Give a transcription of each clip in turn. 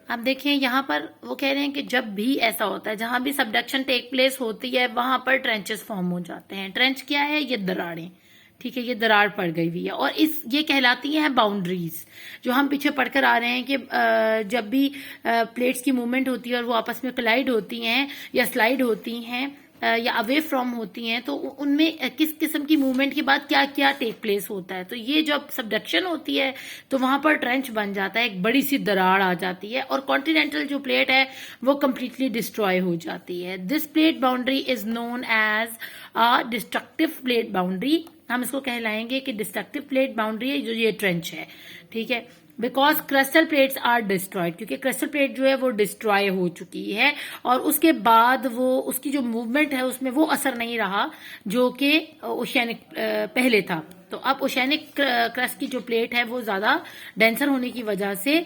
आप देखें यहाँ पर वो कह रहे हैं कि जब भी ऐसा होता है, जहां भी सबडक्शन टेक प्लेस होती है वहां पर ट्रेंचेस फॉर्म हो जाते हैं। ट्रेंच क्या है? ये दरारें, ठीक है, ये दरार पड़ गई हुई है और ये कहलाती हैं बाउंड्रीज, जो हम पीछे पढ़कर आ रहे हैं कि जब भी प्लेट्स की मूवमेंट होती है और वो आपस में कोलाइड होती हैं या स्लाइड होती हैं या अवे फ्रॉम होती हैं, तो उनमें किस किस्म की मूवमेंट के बाद क्या क्या टेक प्लेस होता है। तो ये जब सबडक्शन होती है तो वहां पर ट्रेंच बन जाता है, एक बड़ी सी दरार आ जाती है और कॉन्टिनेंटल जो प्लेट है वो कंप्लीटली डिस्ट्रॉय हो जाती है। This plate boundary is known as a destructive plate boundary. हम इसको कहलाएंगे कि डिस्ट्रक्टिव प्लेट बाउंड्री है जो ये ट्रेंच है, ठीक है। Because crystal plates are destroyed, क्योंकि क्रिस्टल प्लेट जो है वो डिस्ट्रॉय हो चुकी है और उसके बाद वो उसकी जो मूवमेंट है उसमें वो असर नहीं रहा जो कि ओशियानिक पहले था। तो अब ओशियानिक क्रस्ट की जो प्लेट है वो ज्यादा डेंसर होने की वजह से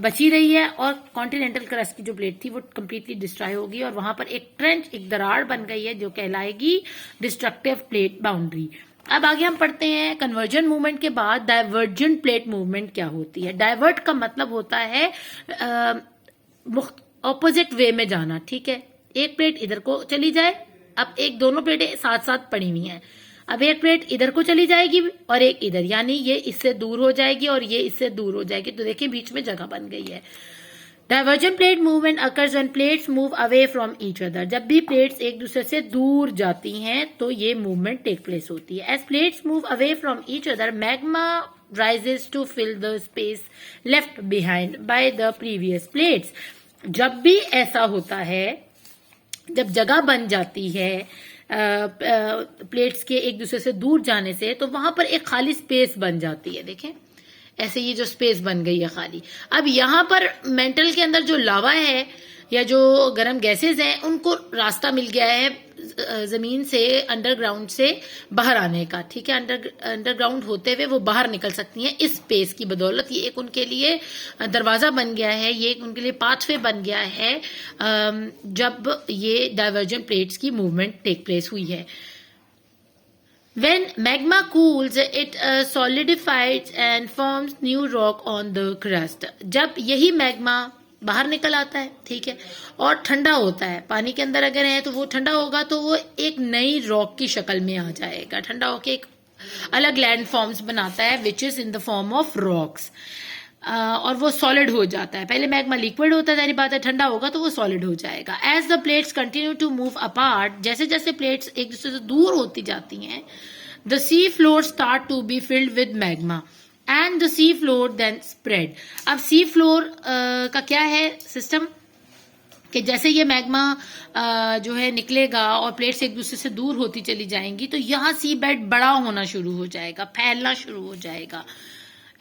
बची रही है और कॉन्टिनेंटल क्रस्ट की जो प्लेट थी वो कंप्लीटली डिस्ट्रॉय होगी और वहां पर एक ट्रेंच, एक दरार बन गई है जो कहलाएगी डिस्ट्रक्टिव प्लेट बाउंड्री। अब आगे हम पढ़ते हैं कन्वर्जन मूवमेंट के बाद डाइवर्जेंट प्लेट मूवमेंट क्या होती है। डाइवर्ट का मतलब होता है ऑपोजिट वे में जाना, ठीक है। एक प्लेट इधर को चली जाए, अब दोनों प्लेटें साथ साथ पड़ी हुई हैं, अब एक प्लेट इधर को चली जाएगी और एक इधर, यानी ये इससे दूर हो जाएगी और ये इससे दूर हो जाएगी। तो देखिए बीच में जगह बन गई है। Divergent plate movement occurs when plates move away from each other. जब भी प्लेट्स एक दूसरे से दूर जाती हैं तो ये मूवमेंट टेक प्लेस होती है। As plates move away from each other magma rises to fill the space left behind by the previous plates। जब भी ऐसा होता है, जब जगह बन जाती है प्लेट्स के एक दूसरे से दूर जाने से, तो वहां पर एक खाली स्पेस बन जाती है। देखें ऐसे ये जो स्पेस बन गई है खाली। अब यहाँ पर मेंटल के अंदर जो लावा है या जो गर्म गैसेस हैं उनको रास्ता मिल गया है जमीन से, अंडरग्राउंड से बाहर आने का, ठीक है। अंडरग्राउंड होते हुए वो बाहर निकल सकती हैं इस स्पेस की बदौलत। ये एक उनके लिए दरवाजा बन गया है, ये एक उनके लिए पाथवे बन गया है जब ये डाइवर्जेंट प्लेट्स की मूवमेंट टेक प्लेस हुई है। When magma cools, it solidifies and forms new rock on the crust। जब यही मैग्मा बाहर निकल आता है, ठीक है, और ठंडा होता है, पानी के अंदर अगर है तो वो ठंडा होगा तो वो एक नई रॉक की शक्ल में आ जाएगा, ठंडा होके एक अलग लैंड फॉर्म्स बनाता है which is in the form of rocks और वो सॉलिड हो जाता है। पहले मैग्मा लिक्विड होता है, सारी बात है, ठंडा होगा तो वो सॉलिड हो जाएगा। As the plates continue to move apart, जैसे जैसे प्लेट्स एक दूसरे से दूर होती जाती हैं, the sea floor start to be filled with magma and the sea floor then spread. अब सी फ्लोर का क्या है सिस्टम कि जैसे ये मैग्मा जो है निकलेगा और प्लेट्स एक दूसरे से दूर होती चली जाएंगी तो यहाँ सी बेड बड़ा होना शुरू हो जाएगा, फैलना शुरू हो जाएगा।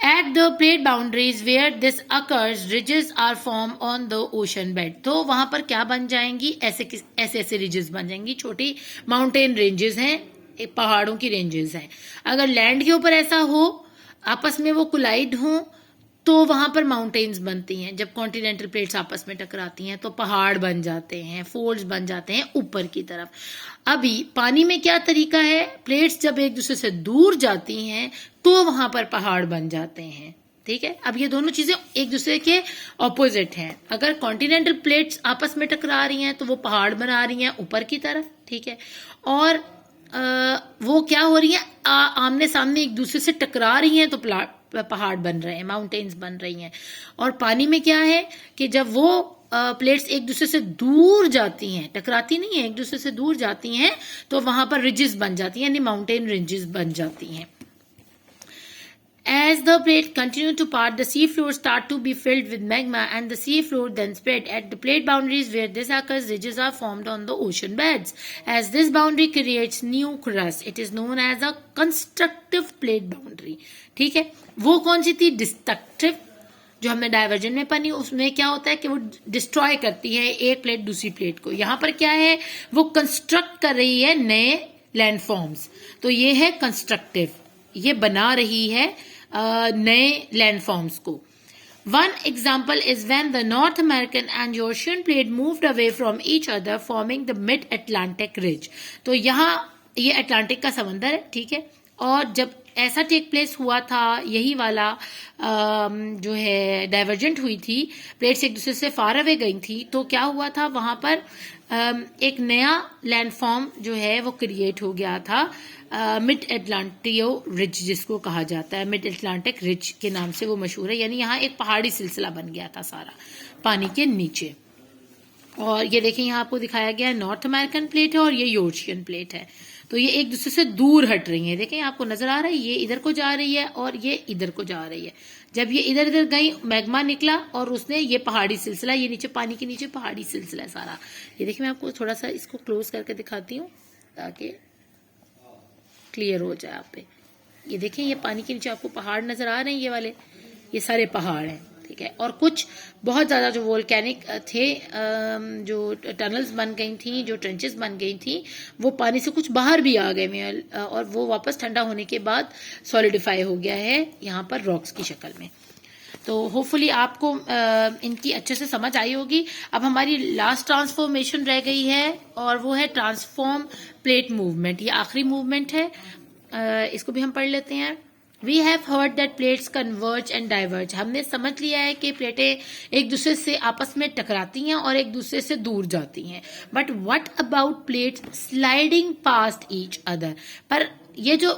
At the plate boundaries where this occurs, ridges are formed on the ocean bed। तो वहां पर क्या बन जाएंगी? ऐसे रिजेस बन जाएंगी, छोटी माउंटेन रेंजेस हैं, पहाड़ों की रेंजेस हैं। अगर लैंड के ऊपर ऐसा हो, आपस में वो कोलाइड हो, तो वहां पर माउंटेन्स बनती हैं। जब कॉन्टिनेंटल प्लेट्स आपस में टकराती हैं तो पहाड़ बन जाते हैं, फोल्ड्स बन जाते हैं ऊपर की तरफ। अभी पानी में क्या तरीका है? प्लेट्स जब एक दूसरे से दूर जाती हैं तो वहां पर पहाड़ बन जाते हैं, ठीक है। अब ये दोनों चीजें एक दूसरे के ऑपोजिट हैं। अगर कॉन्टिनेंटल प्लेट्स आपस में टकरा रही हैं तो वो पहाड़ बना रही हैं ऊपर की तरफ, ठीक है, और वो क्या हो रही है, आमने सामने एक दूसरे से टकरा रही हैं तो पहाड़ बन रहे हैं, माउंटेन्स बन रही हैं। और पानी में क्या है कि जब वो प्लेट्स एक दूसरे से दूर जाती हैं, टकराती नहीं है, एक दूसरे से दूर जाती हैं, तो वहां पर रिजेस बन जाती हैं, यानी माउंटेन रेंजेस बन जाती हैं। As the plate continue to part, the sea floor start to be filled with magma and the sea floor then spread. At the plate boundaries where this occurs, ridges are formed on the ocean beds. As this boundary creates new crust, it is known as a constructive plate boundary। ठीक है, वो कौन सी थी? Destructive, जो हमने diversion में पढ़ी, उसमें क्या होता है कि वो डिस्ट्रॉय करती है एक प्लेट दूसरी प्लेट को। यहाँ पर क्या है, वो कंस्ट्रक्ट कर रही है नए लैंड फॉर्म्स, तो ये है कंस्ट्रक्टिव, ये बना रही है नए लैंड फॉर्म्स को। One example is when the north American and European plate moved away from each other forming the mid Atlantic ridge. तो यहाँ ये अटलांटिक का समंदर है, ठीक है, और जब ऐसा टेक प्लेस हुआ था, यही वाला जो है डाइवर्जेंट हुई थी, प्लेट्स एक दूसरे से फार अवे गई थी, तो क्या हुआ था वहां पर एक नया लैंडफॉर्म जो है वो क्रिएट हो गया था, मिड एटलांटियो रिज जिसको कहा जाता है, मिड एटलांटिक रिज के नाम से वो मशहूर है। यानी यहाँ एक पहाड़ी सिलसिला बन गया था सारा पानी के नीचे। और ये देखें यहाँ आपको दिखाया गया है नॉर्थ अमेरिकन प्लेट है और ये यूरेशियन प्लेट है, तो ये एक दूसरे से दूर हट रही है। देखें आपको नजर आ रहा है, ये इधर को जा रही है और ये इधर को जा रही है। जब ये इधर इधर गई, मैग्मा निकला और उसने ये पहाड़ी सिलसिला, ये नीचे पानी के नीचे पहाड़ी सिलसिला है सारा। ये देखिए मैं आपको थोड़ा सा इसको क्लोज करके दिखाती हूँ ताकि क्लियर हो जाए आप पे। ये देखिए ये पानी के नीचे आपको पहाड़ नजर आ रहे हैं, ये वाले ये सारे पहाड़ हैं, ठीक है। और कुछ बहुत ज्यादा जो वोल्केनिक थे, जो टनल्स बन गई थी, जो ट्रेंचेस बन गई थी, वो पानी से कुछ बाहर भी आ गए और वो वापस ठंडा होने के बाद सॉलिडिफाई हो गया है यहाँ पर रॉक्स की शक्ल में। तो होपफुली आपको इनकी अच्छे से समझ आई होगी। अब हमारी लास्ट ट्रांसफॉर्मेशन रह गई है और वो है ट्रांसफॉर्म प्लेट मूवमेंट। ये आखिरी मूवमेंट है, इसको भी हम पढ़ लेते हैं। We have heard that plates converge and diverge. हमने समझ लिया है कि प्लेटें एक दूसरे से आपस में टकराती हैं और एक दूसरे से दूर जाती हैं। But what about plates sliding past each other. पर ये जो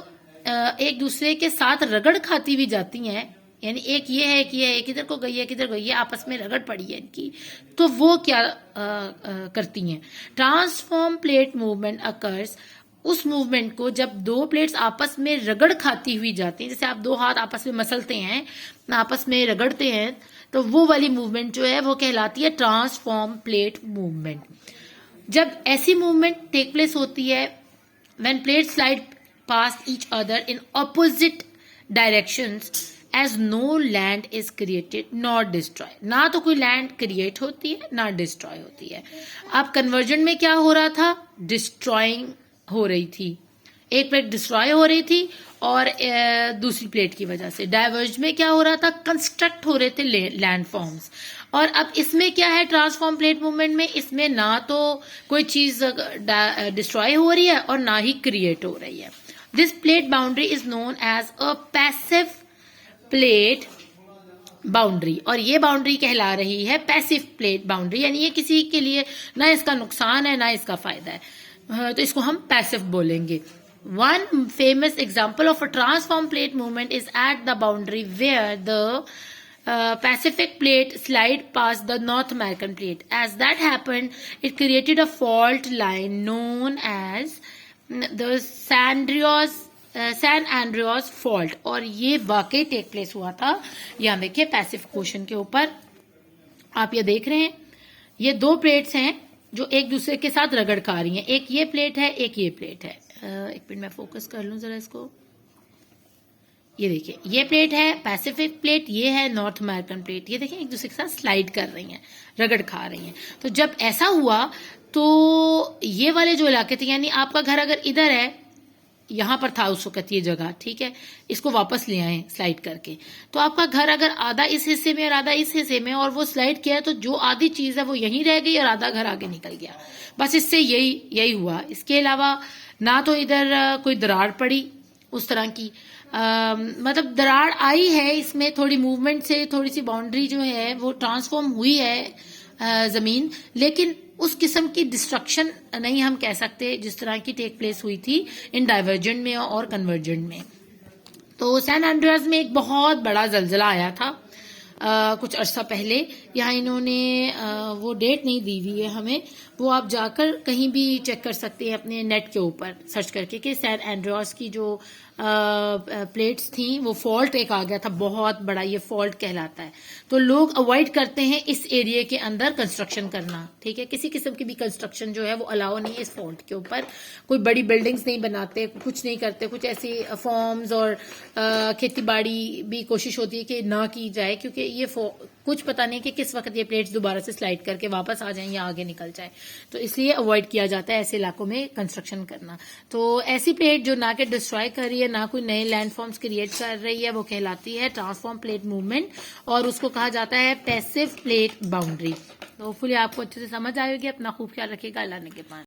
एक दूसरे के साथ रगड़ खाती हुई जाती हैं, यानी एक ये है, एक ये है, एक इधर को गई है, किधर गई है, आपस में रगड़ पड़ी है इनकी, तो वो क्या करती हैं। ट्रांसफॉर्म प्लेट मूवमेंट अकर्स, उस मूवमेंट को जब दो प्लेट्स आपस में रगड़ खाती हुई जाती हैं, जैसे आप दो हाथ आपस में मसलते हैं, आपस में रगड़ते हैं, तो वो वाली मूवमेंट जो है वो कहलाती है ट्रांसफॉर्म प्लेट मूवमेंट। जब ऐसी मूवमेंट टेक प्लेस होती है when plates slide past each other in opposite directions as no land is created not destroy. ना तो कोई लैंड क्रिएट होती है ना डिस्ट्रॉय होती है। अब कन्वर्जन में क्या हो रहा था, डिस्ट्रॉइंग हो रही थी, एक प्लेट डिस्ट्रॉय हो रही थी और दूसरी प्लेट की वजह से। डाइवर्ज में क्या हो रहा था, कंस्ट्रक्ट हो रहे थे लैंड फॉर्म्स। और अब इसमें क्या है ट्रांसफॉर्म प्लेट मूवमेंट में, इसमें ना तो कोई चीज डिस्ट्रॉय हो रही है और ना ही क्रिएट हो रही है। This plate boundary is known as a passive plate boundary, और ये बाउंड्री कहला रही है पैसिव प्लेट बाउंड्री, यानी ये किसी के लिए ना इसका नुकसान है ना इसका फायदा है, तो इसको हम पैसिव बोलेंगे। One famous example of a transform plate movement is at the boundary where the Pacific plate slide past the North American plate. As that happened, it created a fault line known as the San Andreas fault, और ये वाकई take place हुआ था। यहाँ देखिए Pacific ocean के ऊपर आप ये देख रहे हैं, ये दो प्लेट्स हैं जो एक दूसरे के साथ रगड़ खा रही हैं। एक ये प्लेट है, एक ये प्लेट है। एक मिनट मैं फोकस कर लूं जरा इसको। ये देखिए ये प्लेट है पैसिफिक प्लेट, ये है नॉर्थ अमेरिकन प्लेट। ये देखिए एक दूसरे के साथ स्लाइड कर रही हैं, रगड़ खा रही हैं। तो जब ऐसा हुआ तो ये वाले जो इलाके थे, यानी आपका घर अगर इधर है, यहां पर था उस वक्त ये जगह, ठीक है, इसको वापस ले आए स्लाइड करके, तो आपका घर अगर आधा इस हिस्से में और आधा इस हिस्से में, और वो स्लाइड किया तो जो आधी चीज है वो यहीं रह गई और आधा घर आगे निकल गया। बस इससे यही हुआ। इसके अलावा ना तो इधर कोई दरार पड़ी उस तरह की, मतलब दरार आई है इसमें, थोड़ी मूवमेंट से थोड़ी सी बाउंड्री जो है वो ट्रांसफॉर्म हुई है जमीन, लेकिन उस किस्म की डिस्ट्रक्शन नहीं हम कह सकते जिस तरह की टेक प्लेस हुई थी इन डाइवर्जेंट में और कन्वर्जेंट में। तो सैन एंड्रियास में एक बहुत बड़ा जलजिला आया था कुछ अरसा पहले। यहाँ इन्होंने वो डेट नहीं दी हुई है हमें, वो आप जाकर कहीं भी चेक कर सकते हैं अपने नेट के ऊपर सर्च करके कि सैन एंड्रियास की जो प्लेट्स थी वो फॉल्ट एक आ गया था बहुत बड़ा, ये फॉल्ट कहलाता है। तो लोग अवॉइड करते हैं इस एरिया के अंदर कंस्ट्रक्शन करना, ठीक है, किसी किस्म की भी कंस्ट्रक्शन जो है वो अलाउ नहीं है इस फॉल्ट के ऊपर। कोई बड़ी बिल्डिंग्स नहीं बनाते, कुछ नहीं करते, कुछ ऐसी फॉर्म्स और खेती बाड़ी भी कोशिश होती है कि ना की जाए, क्योंकि ये कुछ पता नहीं कि किस वक्त ये प्लेट्स दोबारा से स्लाइड करके वापस आ जाएं या आगे निकल जाए, तो इसलिए अवॉइड किया जाता है ऐसे इलाकों में कंस्ट्रक्शन करना। तो ऐसी प्लेट जो ना के डिस्ट्रॉय कर रही है ना कोई नए लैंडफॉर्म्स क्रिएट कर रही है, वो कहलाती है ट्रांसफॉर्म प्लेट मूवमेंट, और उसको कहा जाता है पैसिव प्लेट बाउंड्री। तो होपफुली आपको अच्छे से समझ आएगी। अपना खूब ख्याल रखिएगा। अल्लाह ने के पास।